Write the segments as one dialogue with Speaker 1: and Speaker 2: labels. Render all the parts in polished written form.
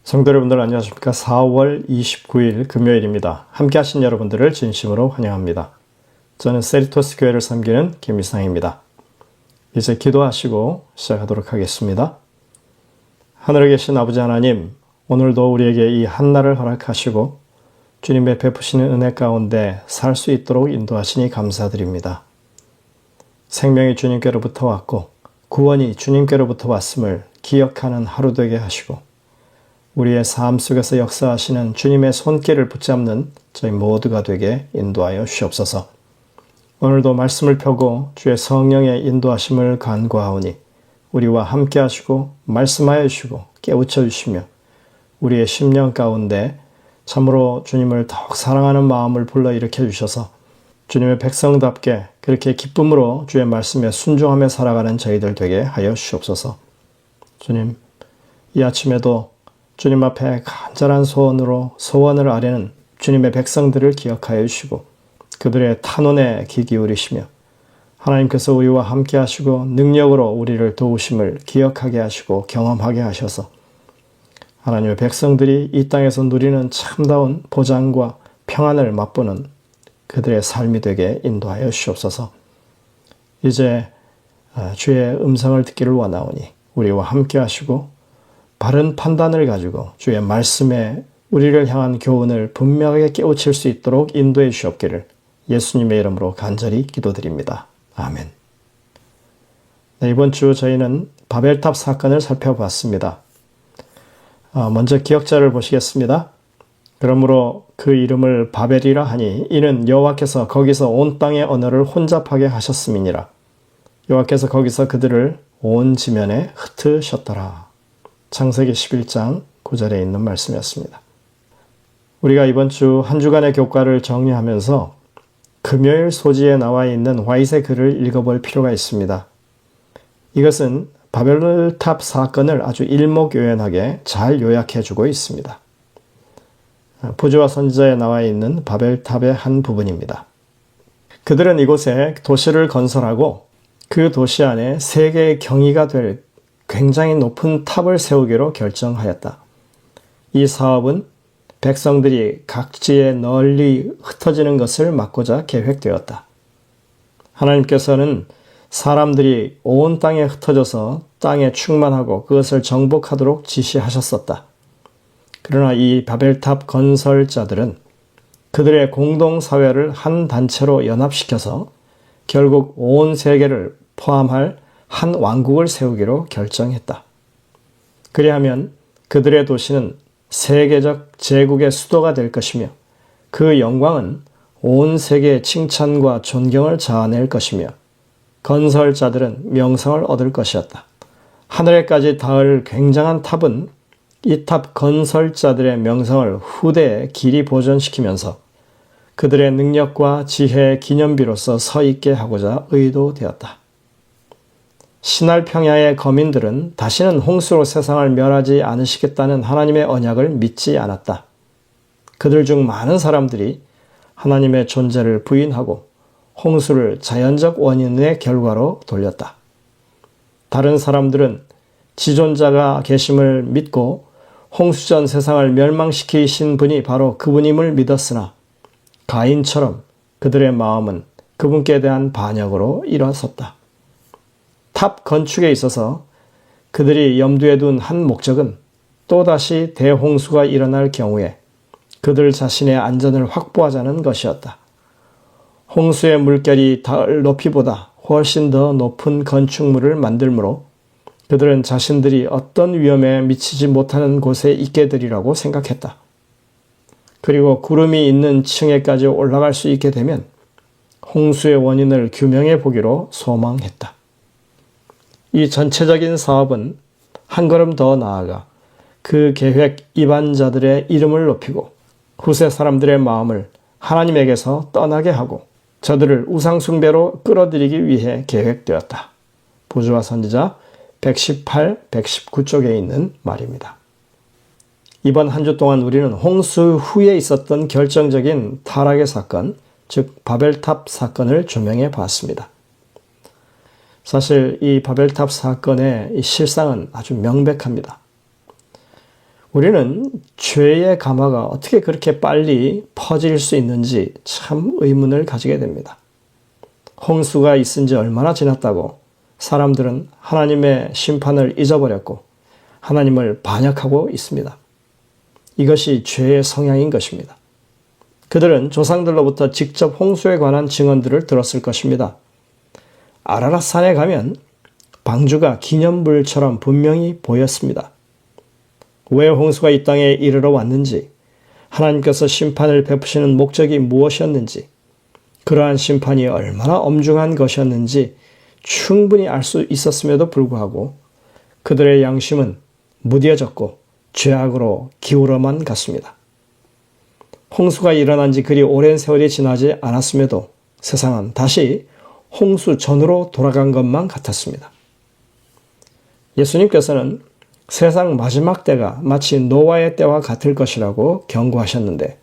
Speaker 1: 성도 여러분들 안녕하십니까? 4월 29일 금요일입니다. 함께 하신 여러분들을 진심으로 환영합니다. 저는 세리토스 교회를 섬기는 김일상입니다. 이제 기도하시고 시작하도록 하겠습니다. 하늘에 계신 아버지 하나님, 오늘도 우리에게 이 한날을 허락하시고 주님의 베푸시는 은혜 가운데 살 수 있도록 인도하시니 감사드립니다. 생명이 주님께로부터 왔고 구원이 주님께로부터 왔음을 기억하는 하루 되게 하시고 우리의 삶 속에서 역사하시는 주님의 손길을 붙잡는 저희 모두가 되게 인도하여 주시옵소서. 오늘도 말씀을 펴고 주의 성령의 인도하심을 간구하오니 우리와 함께 하시고 말씀하여 주시고 깨우쳐 주시며 우리의 심령 가운데 참으로 주님을 더욱 사랑하는 마음을 불러일으켜 주셔서 주님의 백성답게 그렇게 기쁨으로 주의 말씀에 순종하며 살아가는 저희들 되게 하여 주시옵소서. 주님, 이 아침에도 주님 앞에 간절한 소원을 아뢰는 주님의 백성들을 기억하여 주시고 그들의 탄원에 귀 기울이시며 하나님께서 우리와 함께 하시고 능력으로 우리를 도우심을 기억하게 하시고 경험하게 하셔서 하나님의 백성들이 이 땅에서 누리는 참다운 보장과 평안을 맛보는 그들의 삶이 되게 인도하여 주시옵소서. 이제 주의 음성을 듣기를 원하오니 우리와 함께 하시고 바른 판단을 가지고 주의 말씀에 우리를 향한 교훈을 분명하게 깨우칠 수 있도록 인도해 주시옵기를 예수님의 이름으로 간절히 기도드립니다. 아멘. 네, 이번 주 저희는 바벨탑 사건을 살펴봤습니다. 먼저 기억자를 보시겠습니다. 그러므로 그 이름을 바벨이라 하니 이는 여호와께서 거기서 온 땅의 언어를 혼잡하게 하셨음이니라. 여호와께서 거기서 그들을 온 지면에 흩으셨더라. 창세기 11장 9절에 있는 말씀이었습니다. 우리가 이번 주 한 주간의 교과를 정리하면서 금요일 소지에 나와 있는 화이트의 글을 읽어볼 필요가 있습니다. 이것은 바벨탑 사건을 아주 일목요연하게 잘 요약해주고 있습니다. 부조와 선지자에 나와 있는 바벨탑의 한 부분입니다. 그들은 이곳에 도시를 건설하고 그 도시 안에 세계의 경이가 될 굉장히 높은 탑을 세우기로 결정하였다. 이 사업은 백성들이 각지에 널리 흩어지는 것을 막고자 계획되었다. 하나님께서는 사람들이 온 땅에 흩어져서 땅에 충만하고 그것을 정복하도록 지시하셨었다. 그러나 이 바벨탑 건설자들은 그들의 공동사회를 한 단체로 연합시켜서 결국 온 세계를 포함할 한 왕국을 세우기로 결정했다. 그리하면 그들의 도시는 세계적 제국의 수도가 될 것이며 그 영광은 온 세계의 칭찬과 존경을 자아낼 것이며 건설자들은 명성을 얻을 것이었다. 하늘에까지 닿을 굉장한 탑은 이 탑 건설자들의 명성을 후대에 길이 보존시키면서 그들의 능력과 지혜의 기념비로서 서 있게 하고자 의도되었다. 신할 평야의 거민들은 다시는 홍수로 세상을 멸하지 않으시겠다는 하나님의 언약을 믿지 않았다. 그들 중 많은 사람들이 하나님의 존재를 부인하고 홍수를 자연적 원인의 결과로 돌렸다. 다른 사람들은 지존자가 계심을 믿고 홍수전 세상을 멸망시키신 분이 바로 그분임을 믿었으나 가인처럼 그들의 마음은 그분께 대한 반역으로 일어섰다. 탑 건축에 있어서 그들이 염두에 둔 한 목적은 또다시 대홍수가 일어날 경우에 그들 자신의 안전을 확보하자는 것이었다. 홍수의 물결이 닿을 높이보다 훨씬 더 높은 건축물을 만들므로 그들은 자신들이 어떤 위험에 미치지 못하는 곳에 있게 되리라고 생각했다. 그리고 구름이 있는 층에까지 올라갈 수 있게 되면 홍수의 원인을 규명해 보기로 소망했다. 이 전체적인 사업은 한 걸음 더 나아가 그 계획 이반자들의 이름을 높이고 후세 사람들의 마음을 하나님에게서 떠나게 하고 저들을 우상숭배로 끌어들이기 위해 계획되었다. 부조와 선지자 118, 119쪽에 있는 말입니다. 이번 한 주 동안 우리는 홍수 후에 있었던 결정적인 타락의 사건, 즉 바벨탑 사건을 조명해 봤습니다. 사실 이 바벨탑 사건의 이 실상은 아주 명백합니다. 우리는 죄의 감화가 어떻게 그렇게 빨리 퍼질 수 있는지 참 의문을 가지게 됩니다. 홍수가 있은 지 얼마나 지났다고 사람들은 하나님의 심판을 잊어버렸고 하나님을 반역하고 있습니다. 이것이 죄의 성향인 것입니다. 그들은 조상들로부터 직접 홍수에 관한 증언들을 들었을 것입니다. 아라랏산에 가면 방주가 기념불처럼 분명히 보였습니다. 왜 홍수가 이 땅에 이르러 왔는지, 하나님께서 심판을 베푸시는 목적이 무엇이었는지, 그러한 심판이 얼마나 엄중한 것이었는지 충분히 알 수 있었음에도 불구하고 그들의 양심은 무뎌졌고 죄악으로 기울어만 갔습니다. 홍수가 일어난 지 그리 오랜 세월이 지나지 않았음에도 세상은 다시 홍수 전으로 돌아간 것만 같았습니다. 예수님께서는 세상 마지막 때가 마치 노아의 때와 같을 것이라고 경고하셨는데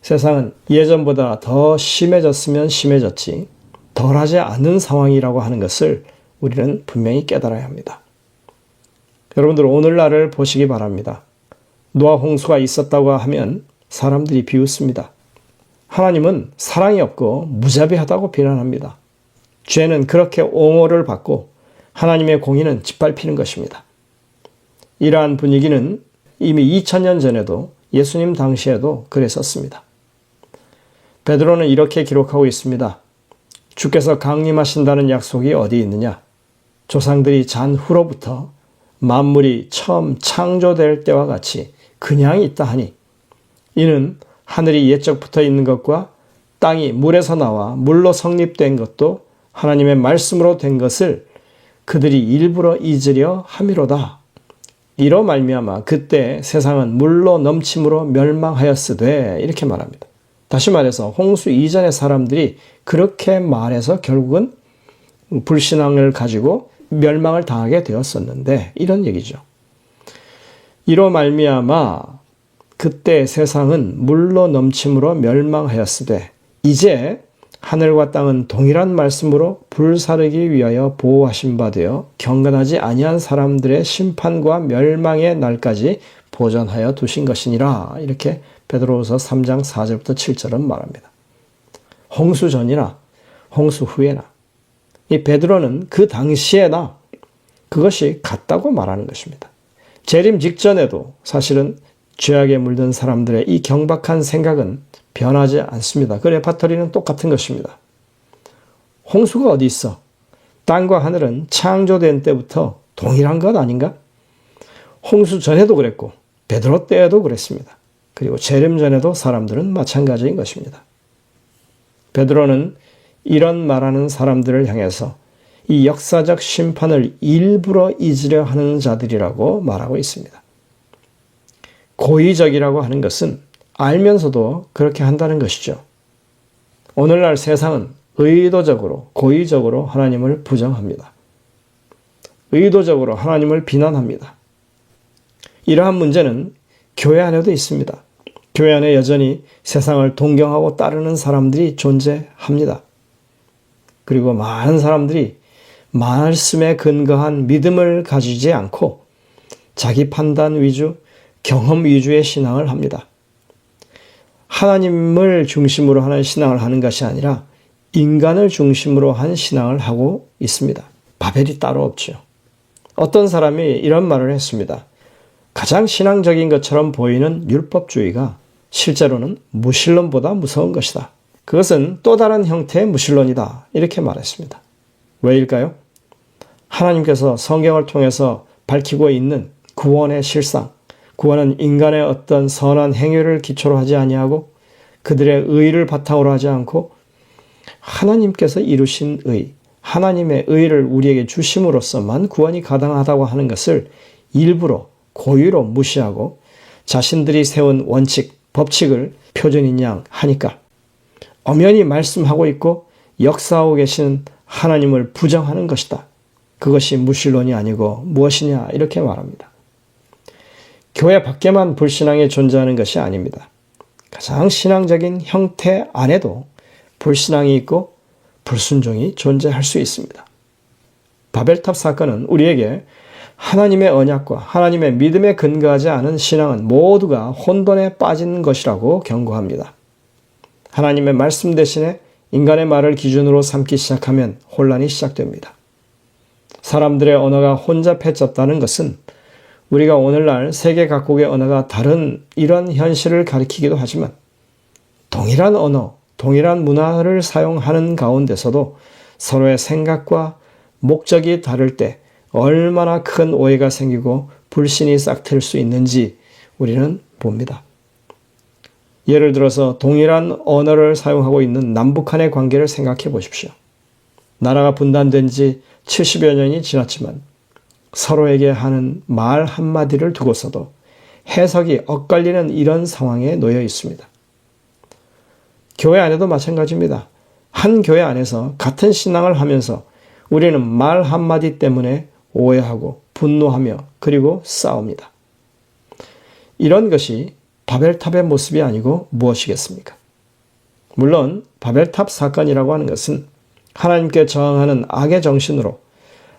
Speaker 1: 세상은 예전보다 더 심해졌으면 심해졌지 덜하지 않는 상황이라고 하는 것을 우리는 분명히 깨달아야 합니다. 여러분들 오늘날을 보시기 바랍니다. 노아 홍수가 있었다고 하면 사람들이 비웃습니다. 하나님은 사랑이 없고 무자비하다고 비난합니다. 죄는 그렇게 옹호를 받고 하나님의 공의는 짓밟히는 것입니다. 이러한 분위기는 이미 2000년 전에도 예수님 당시에도 그랬었습니다. 베드로는 이렇게 기록하고 있습니다. 주께서 강림하신다는 약속이 어디 있느냐? 조상들이 잔 후로부터 만물이 처음 창조될 때와 같이 그냥 있다 하니 이는 하늘이 옛적부터 있는 것과 땅이 물에서 나와 물로 성립된 것도 하나님의 말씀으로 된 것을 그들이 일부러 잊으려 함이로다. 이로 말미암아 그때 세상은 물로 넘침으로 멸망하였으되 이렇게 말합니다. 다시 말해서 홍수 이전의 사람들이 그렇게 말해서 결국은 불신앙을 가지고 멸망을 당하게 되었었는데 이런 얘기죠. 이로 말미암아 그때 세상은 물로 넘침으로 멸망하였으되 이제 하늘과 땅은 동일한 말씀으로 불사르기 위하여 보호하신 바 되어 경건하지 아니한 사람들의 심판과 멸망의 날까지 보전하여 두신 것이니라. 이렇게 베드로후서 3장 4절부터 7절은 말합니다. 홍수 전이나 홍수 후에나 이 베드로는 그 당시에나 그것이 같다고 말하는 것입니다. 재림 직전에도 사실은 죄악에 물든 사람들의 이 경박한 생각은 변하지 않습니다. 그 레파토리는 똑같은 것입니다. 홍수가 어디 있어? 땅과 하늘은 창조된 때부터 동일한 것 아닌가? 홍수 전에도 그랬고 베드로 때에도 그랬습니다. 그리고 재림 전에도 사람들은 마찬가지인 것입니다. 베드로는 이런 말하는 사람들을 향해서 이 역사적 심판을 일부러 잊으려 하는 자들이라고 말하고 있습니다. 고의적이라고 하는 것은 알면서도 그렇게 한다는 것이죠. 오늘날 세상은 의도적으로, 고의적으로 하나님을 부정합니다. 의도적으로 하나님을 비난합니다. 이러한 문제는 교회 안에도 있습니다. 교회 안에 여전히 세상을 동경하고 따르는 사람들이 존재합니다. 그리고 많은 사람들이 말씀에 근거한 믿음을 가지지 않고 자기 판단 위주, 경험 위주의 신앙을 합니다. 하나님을 중심으로 하는 신앙을 하는 것이 아니라 인간을 중심으로 한 신앙을 하고 있습니다. 바벨이 따로 없죠. 어떤 사람이 이런 말을 했습니다. 가장 신앙적인 것처럼 보이는 율법주의가 실제로는 무신론보다 무서운 것이다. 그것은 또 다른 형태의 무신론이다. 이렇게 말했습니다. 왜일까요? 하나님께서 성경을 통해서 밝히고 있는 구원의 실상, 구원은 인간의 어떤 선한 행위를 기초로 하지 아니하고 그들의 의를 바탕으로 하지 않고 하나님께서 이루신 의, 하나님의 의를 우리에게 주심으로써만 구원이 가능하다고 하는 것을 일부러 고의로 무시하고 자신들이 세운 원칙, 법칙을 표준인 양 하니까 엄연히 말씀하고 있고 역사하고 계시는 하나님을 부정하는 것이다. 그것이 무신론이 아니고 무엇이냐 이렇게 말합니다. 교회 밖에만 불신앙이 존재하는 것이 아닙니다. 가장 신앙적인 형태 안에도 불신앙이 있고 불순종이 존재할 수 있습니다. 바벨탑 사건은 우리에게 하나님의 언약과 하나님의 믿음에 근거하지 않은 신앙은 모두가 혼돈에 빠진 것이라고 경고합니다. 하나님의 말씀 대신에 인간의 말을 기준으로 삼기 시작하면 혼란이 시작됩니다. 사람들의 언어가 혼잡해졌다는 것은 우리가 오늘날 세계 각국의 언어가 다른 이런 현실을 가리키기도 하지만 동일한 언어, 동일한 문화를 사용하는 가운데서도 서로의 생각과 목적이 다를 때 얼마나 큰 오해가 생기고 불신이 싹틀 수 있는지 우리는 봅니다. 예를 들어서 동일한 언어를 사용하고 있는 남북한의 관계를 생각해 보십시오. 나라가 분단된 지 70여 년이 지났지만 서로에게 하는 말 한마디를 두고서도 해석이 엇갈리는 이런 상황에 놓여 있습니다. 교회 안에도 마찬가지입니다. 한 교회 안에서 같은 신앙을 하면서 우리는 말 한마디 때문에 오해하고 분노하며 그리고 싸웁니다. 이런 것이 바벨탑의 모습이 아니고 무엇이겠습니까? 물론 바벨탑 사건이라고 하는 것은 하나님께 저항하는 악의 정신으로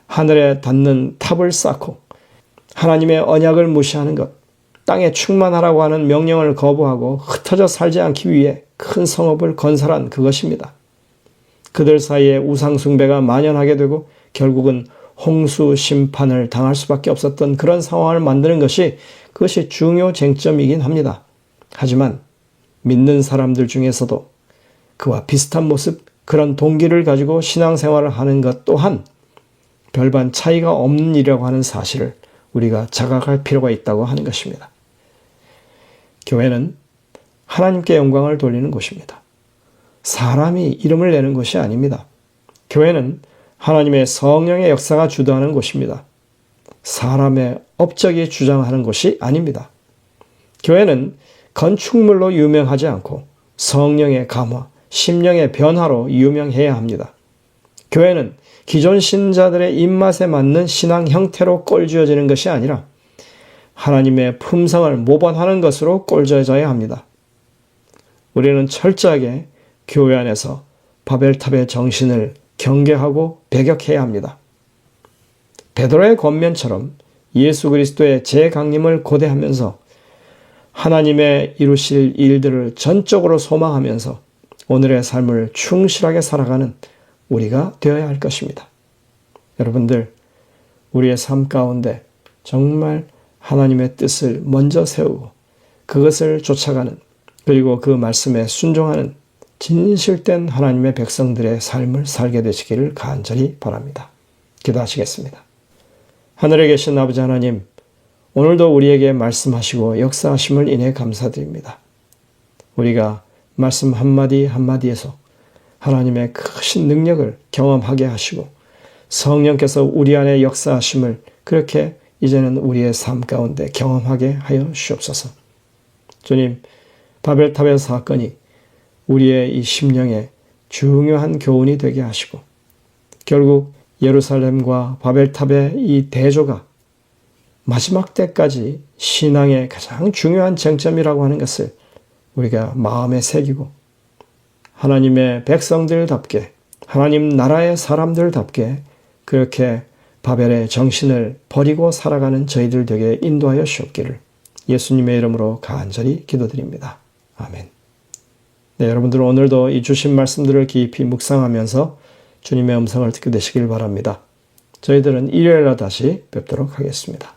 Speaker 1: 하늘에 닿는 탑을 쌓고 하나님의 언약을 무시하는 것, 땅에 충만하라고 하는 명령을 거부하고 흩어져 살지 않기 위해 큰 성읍을 건설한 그것입니다. 그들 사이에 우상 숭배가 만연하게 되고 결국은 홍수 심판을 당할 수밖에 없었던 그런 상황을 만드는 것이 그것이 중요 쟁점이긴 합니다. 하지만 믿는 사람들 중에서도 그와 비슷한 모습, 그런 동기를 가지고 신앙생활을 하는 것 또한 별반 차이가 없는 일이라고 하는 사실을 우리가 자각할 필요가 있다고 하는 것입니다. 교회는 하나님께 영광을 돌리는 곳입니다. 사람이 이름을 내는 곳이 아닙니다. 교회는 하나님의 성령의 역사가 주도하는 곳입니다. 사람의 업적이 주장하는 곳이 아닙니다. 교회는 건축물로 유명하지 않고 성령의 감화, 심령의 변화로 유명해야 합니다. 교회는 기존 신자들의 입맛에 맞는 신앙 형태로 꼴지어지는 것이 아니라 하나님의 품성을 모범하는 것으로 꼴지어져야 합니다. 우리는 철저하게 교회 안에서 바벨탑의 정신을 경계하고 배격해야 합니다. 베드로의 권면처럼 예수 그리스도의 재강림을 고대하면서 하나님의 이루실 일들을 전적으로 소망하면서 오늘의 삶을 충실하게 살아가는 우리가 되어야 할 것입니다. 여러분들, 우리의 삶 가운데 정말 하나님의 뜻을 먼저 세우고 그것을 쫓아가는, 그리고 그 말씀에 순종하는 진실된 하나님의 백성들의 삶을 살게 되시기를 간절히 바랍니다. 기도하시겠습니다. 하늘에 계신 아버지 하나님, 오늘도 우리에게 말씀하시고 역사하심을 인해 감사드립니다. 우리가 말씀 한마디 한마디에서 하나님의 크신 능력을 경험하게 하시고 성령께서 우리 안에 역사하심을 그렇게 이제는 우리의 삶 가운데 경험하게 하여 주옵소서. 주님, 바벨탑의 사건이 우리의 이 심령에 중요한 교훈이 되게 하시고 결국 예루살렘과 바벨탑의 이 대조가 마지막 때까지 신앙의 가장 중요한 쟁점이라고 하는 것을 우리가 마음에 새기고 하나님의 백성들답게, 하나님 나라의 사람들답게 그렇게 바벨의 정신을 버리고 살아가는 저희들 되게 인도하여 주옵기를 예수님의 이름으로 간절히 기도드립니다. 아멘. 네, 여러분들 오늘도 이 주신 말씀들을 깊이 묵상하면서 주님의 음성을 듣게 되시길 바랍니다. 저희들은 일요일날 다시 뵙도록 하겠습니다.